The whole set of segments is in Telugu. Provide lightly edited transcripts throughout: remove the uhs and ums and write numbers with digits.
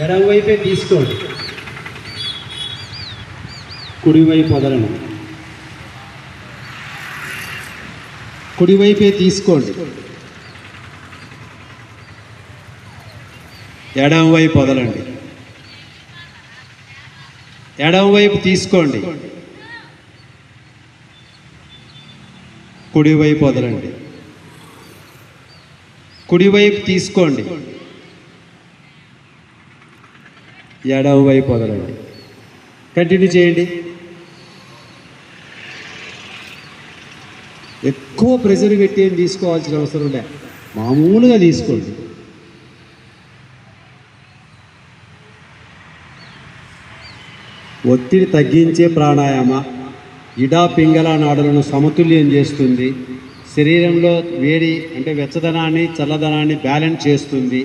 ఎడమవైపే తీసుకోండి, కుడివైపు వదలను. కుడివైపే తీసుకోండి, ఎడమవైపు వదలండి. ఎడమవైపు తీసుకోండి, కుడివైపు వదలండి. కుడివైపు తీసుకోండి, ఎడమవైపు వదలండి. కంటిన్యూ చేయండి. ఎక్కువ ప్రెజర్ పెట్టి ఏం తీసుకోవాల్సిన అవసరం లే, మామూలుగా తీసుకోండి. ఒత్తిడి తగ్గించే ప్రాణాయామ ఇడా పింగళ నాడులను సమతుల్యం చేస్తుంది. శరీరంలో వేడి అంటే వెచ్చదనాన్ని చల్లదనాన్ని బ్యాలెన్స్ చేస్తుంది.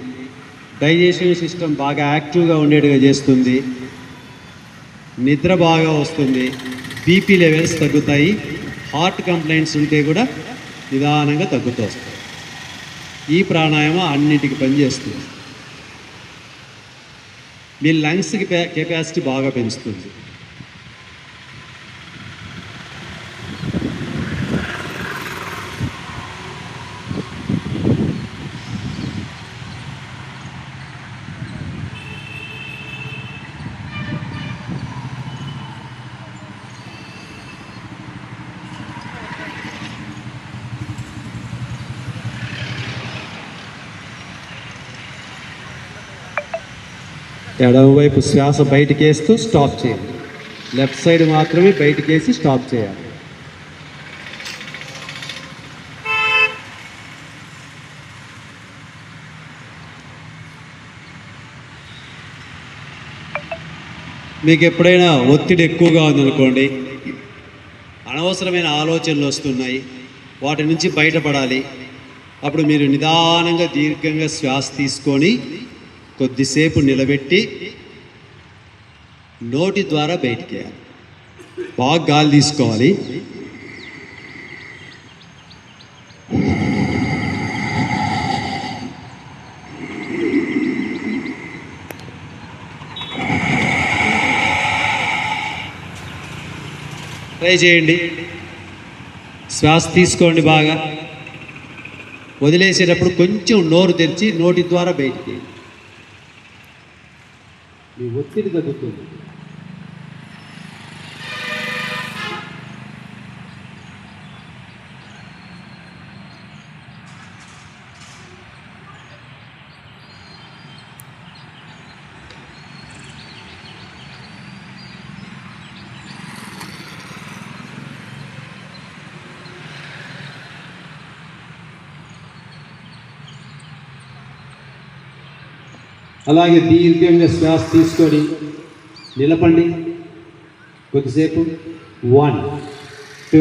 డైజెషన్ సిస్టమ్ బాగా యాక్టివ్గా ఉండేట్టుగా చేస్తుంది. నిద్ర బాగా వస్తుంది. బీపీ లెవెల్స్ తగ్గుతాయి. హార్ట్ కంప్లైంట్స్ ఉంటే కూడా నిదానంగా తగ్గుతూ వస్తాయి. ఈ ప్రాణాయామం అన్నిటికీ పనిచేస్తుంది. మీ లంగ్స్కి కెపాసిటీ బాగా పెంచుతుంది. ఎడమవైపు శ్వాస బయటికేస్తూ స్టాప్ చేయాలి. లెఫ్ట్ సైడ్ మాత్రమే బయటికేసి స్టాప్ చేయాలి. మీకు ఎప్పుడైనా ఒత్తిడి ఎక్కువగా ఉందనుకోండి, అనవసరమైన ఆలోచనలు వస్తున్నాయి, వాటి నుంచి బయటపడాలి. అప్పుడు మీరు నిదానంగా దీర్ఘంగా శ్వాస తీసుకొని కొద్దిసేపు నిలబెట్టి నోటి ద్వారా బయటికి వేయాలి. బాగా గాలి తీసుకోవాలి. ట్రై చేయండి. శ్వాస తీసుకోండి బాగా. వదిలేసేటప్పుడు కొంచెం నోరు తెరిచి నోటి ద్వారా బయటికి. మీ ఒత్తిడి తగ్గుతుంది. అలాగే దీర్ఘంగా శ్వాస తీసుకొని నిలపండి కొద్దిసేపు. 1 2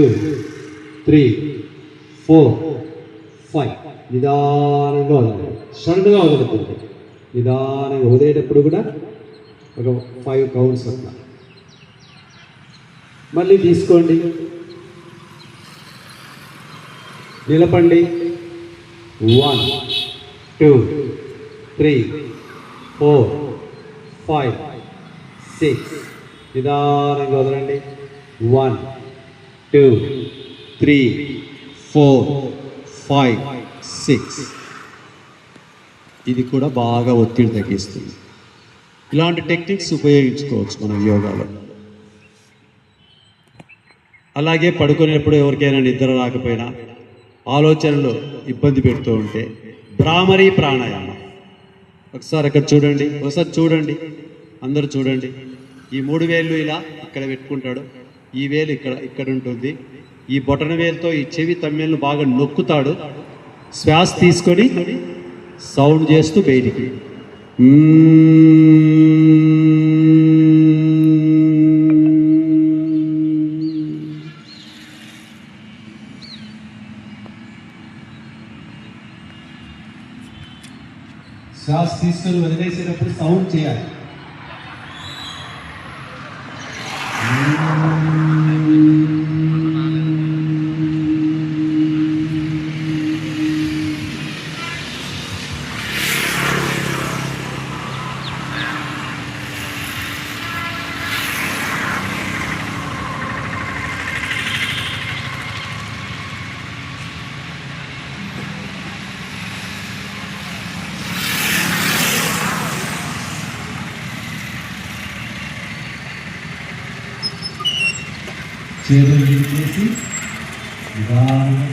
3 4 5 నిదానంగా వదలండి. సడన్గా వదలకూడదు. నిదానంగా వదిలేటప్పుడు కూడా ఒక 5 కౌంట్స్ అట్లా. మళ్ళీ తీసుకోండి, నిలపండి. 1 2 3 4 5 6 నిదానంగా వదలండి. 1 2 3 4 5 6. ఇది కూడా బాగా ఒత్తిడి తగ్గిస్తుంది. ఇలాంటి టెక్నిక్స్ ఉపయోగించుకోవచ్చు మనం యోగాలో. అలాగే పడుకునేప్పుడు ఎవరికైనా నిద్ర రాకపోయినా, ఆలోచనలు ఇబ్బంది పెడుతూ ఉంటే భ్రామరీ ప్రాణాయామం. ఒకసారి అక్కడ చూడండి, ఒకసారి చూడండి, అందరూ చూడండి. ఈ 3 వేళ్ళు ఇలా ఇక్కడ పెట్టుకుంటాడు. ఈ వేలు ఇక్కడ ఉంటుంది. ఈ బొటన వేలుతో ఈ చెవి తమ్మెలను బాగా నొక్కుతాడు. శ్వాస తీసుకొని సౌండ్ చేస్తూ బయటికి. శ్వాస తీసుకొని వదిలేసేటప్పుడు సౌండ్ చేయాలి. చేతులు చేసి నిదానంగా